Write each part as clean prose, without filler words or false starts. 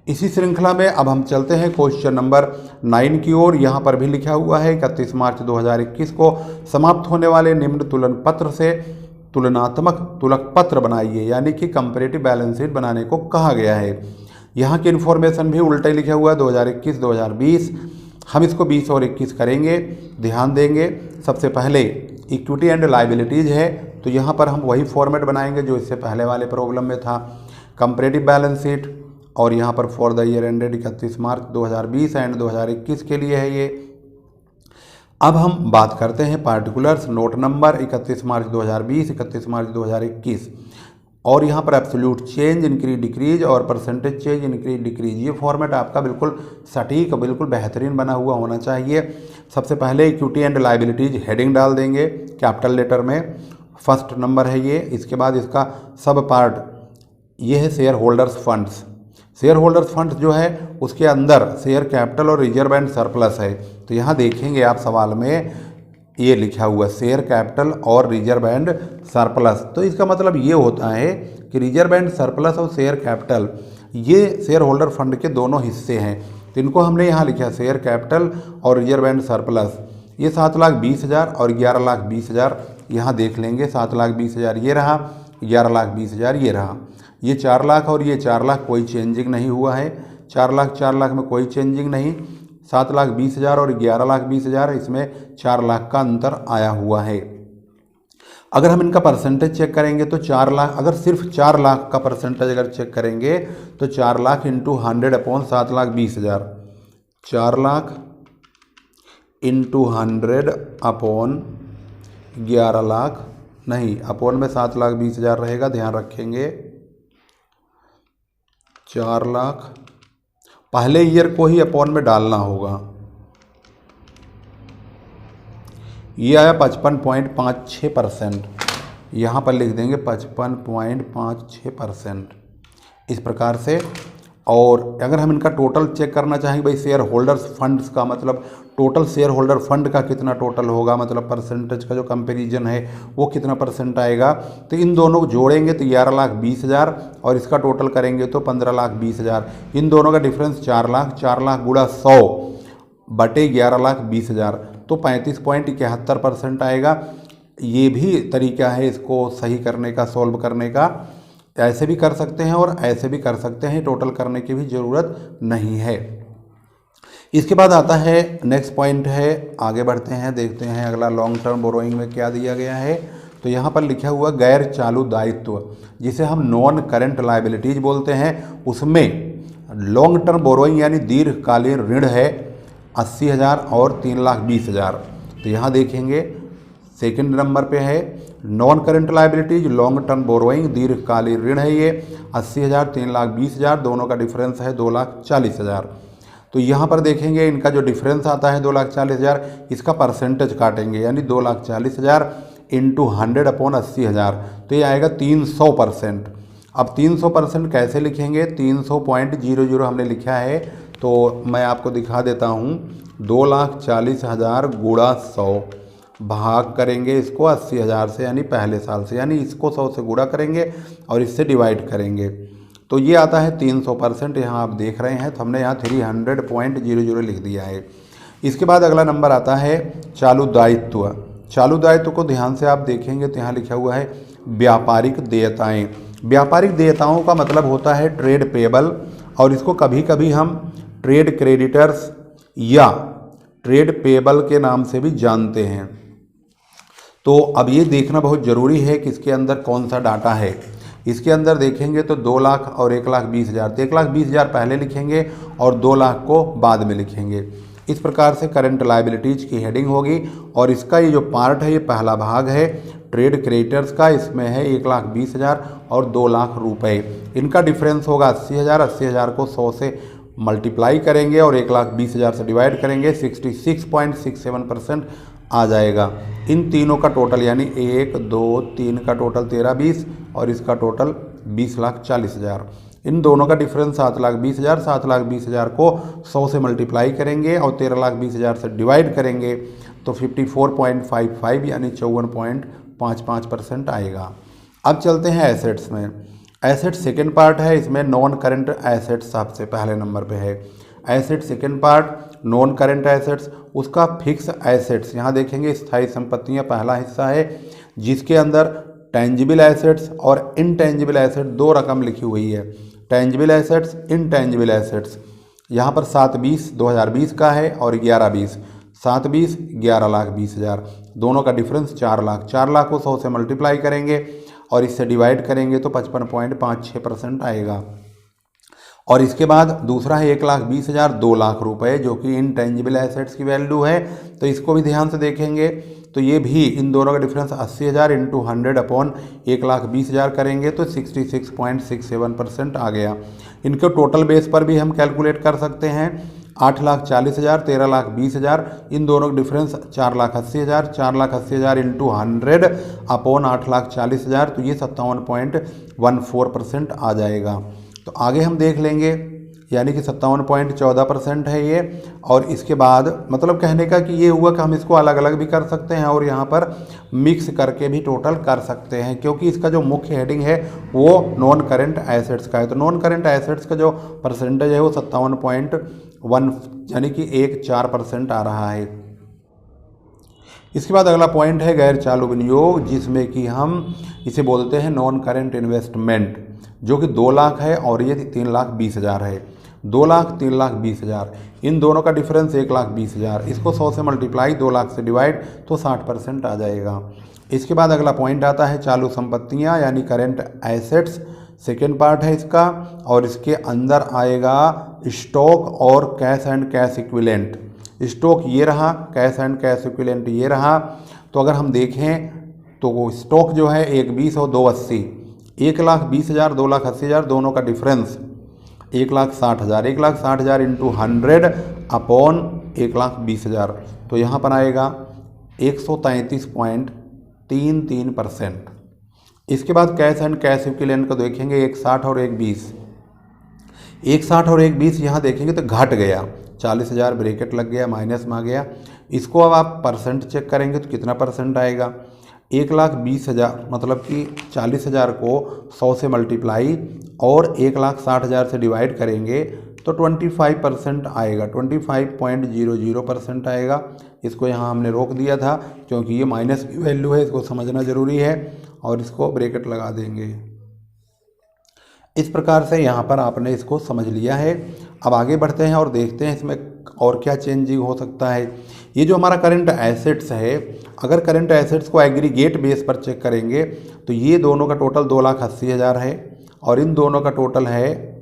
इसी श्रृंखला में अब हम चलते हैं क्वेश्चन नंबर 9 की ओर। यहाँ पर भी लिखा हुआ है 31 मार्च 2021 को समाप्त होने वाले निम्न तुलन पत्र से तुलनात्मक तुलक पत्र बनाइए, यानी कि कंपैरेटिव बैलेंस शीट बनाने को कहा गया है। यहाँ की इन्फॉर्मेशन भी उल्टे लिखा हुआ है 2021-2020। हम इसको 20 और 21 करेंगे, ध्यान देंगे। सबसे पहले इक्विटी एंड लायबिलिटीज़ है, तो यहाँ पर हम वही फॉर्मेट बनाएंगे जो इससे पहले वाले प्रॉब्लम में था, कंपैरेटिव बैलेंस शीट। और यहाँ पर for the year ended 31 March 2020 and 2021 के लिए है ये। अब हम बात करते हैं पार्टिकुलर्स, नोट नंबर 31 मार्च 2020, 31 मार्च 2021। और यहाँ पर एब्सोल्यूट चेंज, इंक्रीज डिक्रीज और परसेंटेज चेंज, इंक्रीज डिक्रीज, ये फॉर्मेट आपका बिल्कुल सटीक, बिल्कुल बेहतरीन बना हुआ होना चाहिए। सबसे पहले इक्विटी एंड लायबिलिटीज हेडिंग डाल देंगे कैपिटल लेटर में, फर्स्ट नंबर है ये। इसके बाद इसका सब पार्ट ये है share holders funds. Share holders funds जो है उसके अंदर शेयर कैपिटल और रिजर्व एंड सरप्लस है। तो यहाँ देखेंगे आप सवाल में ये लिखा हुआ शेयर कैपिटल और रिजर्व एंड सरप्लस। तो इसका मतलब ये होता है कि रिजर्व एंड सरप्लस और शेयर कैपिटल ये शेयर होल्डर फंड के दोनों हिस्से हैं। तो इनको हमने यहाँ लिखा शेयर कैपिटल और रिजर्व एंड सरप्लस। ये 7,20,000 और 11,20,000 यहाँ देख लेंगे। 7,20,000 ये रहा, 11,20,000 ये रहा। ये 4 लाख और ये 4 लाख कोई चेंजिंग नहीं हुआ है। 4 लाख में कोई चेंजिंग नहीं। 7,20,000 और 11,20,000 इसमें 4 लाख का अंतर आया हुआ है। अगर हम इनका परसेंटेज चेक करेंगे तो 4 लाख, अगर सिर्फ 4 लाख का परसेंटेज अगर चेक करेंगे तो 4 lakh into 100 upon 7,20,000, 4 lakh into 100 upon 11 lakh, नहीं अपॉन में 7,20,000 रहेगा, ध्यान रखेंगे। 4 लाख पहले ईयर को ही अपॉन में डालना होगा। ये आया 55.56%, यहाँ पर लिख देंगे 55.56% इस प्रकार से। और अगर हम इनका टोटल चेक करना चाहेंगे, भाई शेयर होल्डर्स फंड्स का मतलब टोटल शेयर होल्डर फंड का कितना टोटल होगा, मतलब परसेंटेज का जो कंपैरिजन है वो कितना परसेंट आएगा, तो इन दोनों को जोड़ेंगे तो 11,20,000 और इसका टोटल करेंगे तो 15,20,000। इन दोनों का डिफरेंस 4 लाख, 4 लाख गुणा 100 बटे 11,20,000 तो 35.71% आएगा। ये भी तरीका है इसको सही करने का, सॉल्व करने का। ऐसे भी कर सकते हैं और ऐसे भी कर सकते हैं, टोटल करने की भी ज़रूरत नहीं है। इसके बाद आता है नेक्स्ट पॉइंट है, आगे बढ़ते हैं, देखते हैं अगला लॉन्ग टर्म बोरोइंग में क्या दिया गया है। तो यहाँ पर लिखा हुआ गैर चालू दायित्व, जिसे हम नॉन करेंट लायबिलिटीज बोलते हैं, उसमें लॉन्ग टर्म बोरोइंग यानी दीर्घकालीन ऋण है 80,000 और 3,20,000। तो यहाँ देखेंगे सेकंड नंबर पे है non current liabilities long term borrowing, दीर्घकालीन ऋण है ये 80,000 3,20,000, दोनों का डिफरेंस है 2,40,000। तो यहाँ पर देखेंगे इनका जो डिफरेंस आता है 2,40,000, इसका परसेंटेज काटेंगे यानी 2,40,000 इंटू 100 अपॉन 80,000, तो ये आएगा 300%। अब 300% कैसे लिखेंगे, 300.00 हमने लिखा है, तो मैं आपको दिखा देता हूँ। 2,40,000 गुणा 100 भाग करेंगे इसको 80,000 से, यानी पहले साल से, यानी इसको 100 से गुणा करेंगे और इससे डिवाइड करेंगे, तो ये आता है 300%। यहाँ आप देख रहे हैं, तो हमने यहाँ 300.00 लिख दिया है। इसके बाद अगला नंबर आता है चालू दायित्व। चालू दायित्व को ध्यान से आप देखेंगे तो यहाँ लिखा हुआ है व्यापारिक देयताएँ। व्यापारिक देयताओं का मतलब होता है ट्रेड पेबल, और इसको कभी कभी हम ट्रेड क्रेडिटर्स या ट्रेड पेबल के नाम से भी जानते हैं। तो अब ये देखना बहुत ज़रूरी है कि इसके अंदर कौन सा डाटा है। इसके अंदर देखेंगे तो 2 लाख और 1,20,000, तो 1,20,000 पहले लिखेंगे और 2 लाख को बाद में लिखेंगे। इस प्रकार से करंट लायबिलिटीज की हेडिंग होगी। और इसका ये जो पार्ट है, ये पहला भाग है ट्रेड क्रेडिटर्स का, इसमें है 1,20,000 और 2 लाख रुपए। इनका डिफरेंस होगा 80,000। 80,000 को 100 से मल्टीप्लाई करेंगे और 1,20,000 से डिवाइड करेंगे, 66.67% आ जाएगा। इन तीनों का टोटल यानी 1 2 3 का टोटल 13,20 और इसका टोटल 20,40,000। इन दोनों का डिफरेंस 7,20,000। 7,20,000 को 100 से मल्टीप्लाई करेंगे और 13,20,000 से डिवाइड करेंगे तो 54.55 यानी 54.55% आएगा। अब चलते हैं एसेट्स में। एसेट सेकेंड पार्ट है, इसमें नॉन करेंट एसेट्स सबसे पहले नंबर पे है। Asset second part non current assets, उसका फिक्स एसेट्स यहाँ देखेंगे स्थायी संपत्तियाँ पहला हिस्सा है, जिसके अंदर टेंजिबल एसेट्स और इनटेंजिबल एसेट दो रकम लिखी हुई है। टेंजिबल एसेट्स, इनटेंजिबल एसेट्स, यहाँ पर 7/20/2020 का है और 11/20, 7/20 11,20,000, दोनों का डिफरेंस 4 लाख। 4 लाख को 100 से मल्टीप्लाई करेंगे और इससे डिवाइड करेंगे तो 55.56% आएगा। और इसके बाद दूसरा है 1,20,000, 2 लाख रुपए, जो कि इनटेंजिबल एसेट्स की वैल्यू है। तो इसको भी ध्यान से देखेंगे तो ये भी इन दोनों का डिफरेंस 80,000 × 100/1,20,000 करेंगे तो 66.67% आ गया। इनके टोटल बेस पर भी हम कैलकुलेट कर सकते हैं। 8,40,000, 13,20,000, इन दोनों का डिफरेंस 4,80,000, 4,80,000 × 100/8,40,000, तो ये 57.14% आ जाएगा। तो आगे हम देख लेंगे, यानी कि 57.14% है ये। और इसके बाद मतलब कहने का कि ये हुआ कि हम इसको अलग अलग भी कर सकते हैं और यहाँ पर मिक्स करके भी टोटल कर सकते हैं, क्योंकि इसका जो मुख्य हेडिंग है वो नॉन करेंट एसेट्स का है। तो नॉन करेंट एसेट्स का जो परसेंटेज है वो 57.1 यानी कि 14% आ रहा है। इसके बाद अगला पॉइंट है गैर चालू विनियोग, जिसमें कि हम इसे बोलते हैं नॉन करेंट इन्वेस्टमेंट, जो कि 2 लाख है और ये 3,20,000 है। 2 लाख 3,20,000, इन दोनों का डिफरेंस 1,20,000, इसको 100 से मल्टीप्लाई 2 लाख से डिवाइड तो 60% आ जाएगा। इसके बाद अगला पॉइंट आता है चालू संपत्तियां यानी करेंट एसेट्स, सेकेंड पार्ट है इसका, और इसके अंदर आएगा स्टॉक और cash and cash equivalent. Stock ये रहा, कैश एंड कैश इक्विवेलेंट ये रहा। तो अगर हम देखें तो वो स्टॉक जो है 1,20 और 2,80, 1,20,000 2,80,000, दोनों का डिफरेंस 1,60,000, 1,60,000 × 100/1,20,000, तो यहाँ पर आएगा 133.33%। इसके बाद कैश एंड कैश इक्विवेलेंट को देखेंगे 1,60 और 1,20, 1,60 और 1,20 यहाँ देखेंगे तो घट गया, 40,000 ब्रैकेट लग गया, माइनस में आ गया। इसको अब आप परसेंट चेक करेंगे तो कितना परसेंट आएगा, 1,20,000 मतलब कि 40,000 को 100 से मल्टीप्लाई और 1,60,000 से डिवाइड करेंगे तो 25% आएगा, 25.00% आएगा। इसको यहाँ हमने रोक दिया था क्योंकि ये माइनस की वैल्यू है, इसको समझना ज़रूरी है और इसको ब्रैकेट लगा देंगे। इस प्रकार से यहाँ पर आपने इसको समझ लिया है। अब आगे बढ़ते हैं और देखते हैं इसमें और क्या चेंजिंग हो सकता है। ये जो हमारा करंट एसेट्स है, अगर करंट एसेट्स को एग्रीगेट बेस पर चेक करेंगे तो ये दोनों का टोटल 2,80,000 है और इन दोनों का टोटल है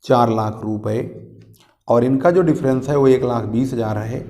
4 लाख रुपए, और इनका जो डिफरेंस है वो 1,20,000 है।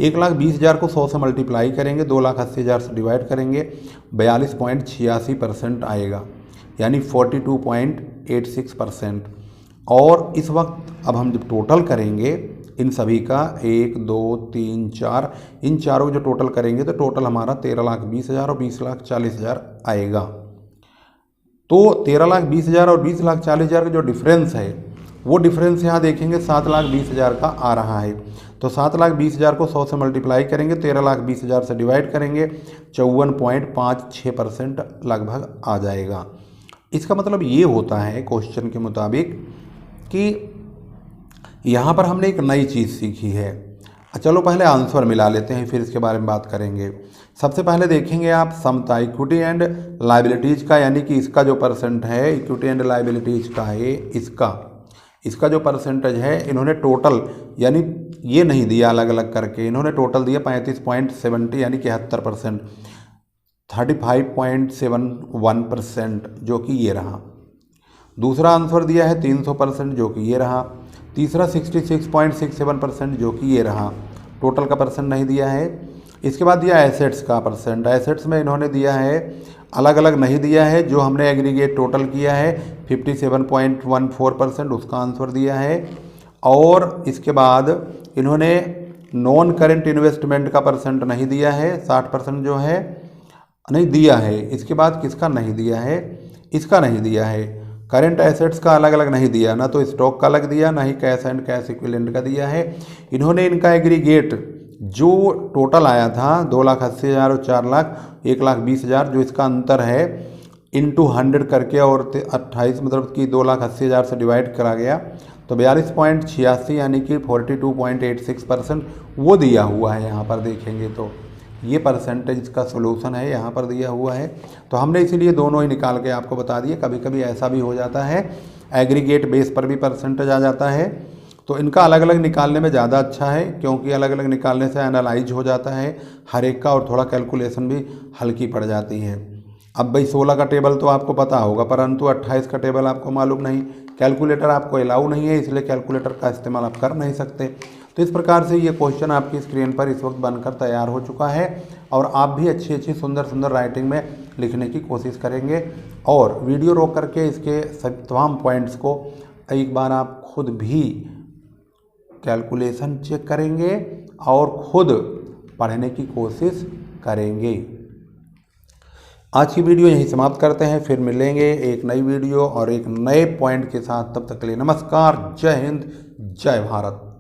1,20,000 को 100 से मल्टीप्लाई करेंगे, 2,80,000 से डिवाइड करेंगे, 42.86% आएगा, यानी 42.86%। और इस वक्त अब हम जब टोटल करेंगे इन सभी का 1 2 3 4, इन चारों जो टोटल करेंगे तो टोटल हमारा 13,20,000 और 20,40,000 आएगा। तो 13,20,000 और 20,40,000 का जो डिफरेंस है वो डिफरेंस यहाँ देखेंगे 7,20,000 का आ रहा है। तो 7,20,000 को 100 से मल्टीप्लाई करेंगे, 13,20,000 से डिवाइड करेंगे, 54.56% लगभग आ जाएगा। इसका मतलब ये होता है क्वेश्चन के मुताबिक कि यहाँ पर हमने एक नई चीज़ सीखी है। चलो पहले आंसर मिला लेते हैं, फिर इसके बारे में बात करेंगे। सबसे पहले देखेंगे आप समता इक्विटी एंड लाइबिलिटीज़ का, यानी कि इसका जो परसेंट है इक्विटी एंड लाइबिलिटीज़ का है, इसका जो परसेंटेज है इन्होंने टोटल, यानी ये नहीं दिया अलग अलग करके, इन्होंने टोटल दिया 35.70 यानी कि 71%, 35.71% जो कि ये रहा। दूसरा आंसर दिया है 300% जो कि ये रहा। तीसरा 66.67% जो कि ये रहा। टोटल का परसेंट नहीं दिया है। इसके बाद दिया एसेट्स का परसेंट, एसेट्स में इन्होंने दिया है अलग अलग नहीं दिया है, जो हमने एग्रीगेट टोटल किया है 57.14% उसका आंसर दिया है। और इसके बाद इन्होंने नॉन करेंट इन्वेस्टमेंट का परसेंट नहीं दिया है, 60% जो है नहीं दिया है। इसके बाद किसका नहीं दिया है, इसका नहीं दिया है। करेंट एसेट्स का अलग अलग नहीं दिया, ना तो स्टॉक का अलग दिया, ना ही कैश एंड कैश इक्विवेलेंट का दिया है। इन्होंने इनका एग्रीगेट जो टोटल आया था 2,80,000 और 4 लाख 1,20,000, जो इसका अंतर है इंटू 100 करके और 28 मतलब कि 2,80,000 से डिवाइड करा गया तो 42.86 यानी कि 42.86% वो दिया हुआ है। यहाँ पर देखेंगे तो ये परसेंटेज का सोल्यूशन है, यहाँ पर दिया हुआ है। तो हमने इसीलिए दोनों ही निकाल के आपको बता दिए। कभी कभी ऐसा भी हो जाता है एग्रीगेट बेस पर भी परसेंटेज आ जाता है, तो इनका अलग अलग निकालने में ज़्यादा अच्छा है, क्योंकि अलग अलग निकालने से एनालाइज हो जाता है हर एक का और थोड़ा कैलकुलेशन भी हल्की पड़ जाती है। अब भाई 16 का टेबल तो आपको पता होगा, परंतु 28 का टेबल आपको मालूम नहीं, कैलकुलेटर आपको अलाउ नहीं है, इसलिए कैलकुलेटर का इस्तेमाल आप कर नहीं सकते। तो इस प्रकार से ये क्वेश्चन आपकी स्क्रीन पर इस वक्त बनकर तैयार हो चुका है और आप भी अच्छी अच्छी सुंदर सुंदर राइटिंग में लिखने की कोशिश करेंगे। और वीडियो रोक करके इसके तमाम पॉइंट्स को एक बार आप खुद भी कैलकुलेशन चेक करेंगे और खुद पढ़ने की कोशिश करेंगे। आज की वीडियो यहीं समाप्त करते हैं, फिर मिलेंगे एक नई वीडियो और एक नए पॉइंट के साथ। तब तक के लिए नमस्कार, जय हिंद, जय भारत।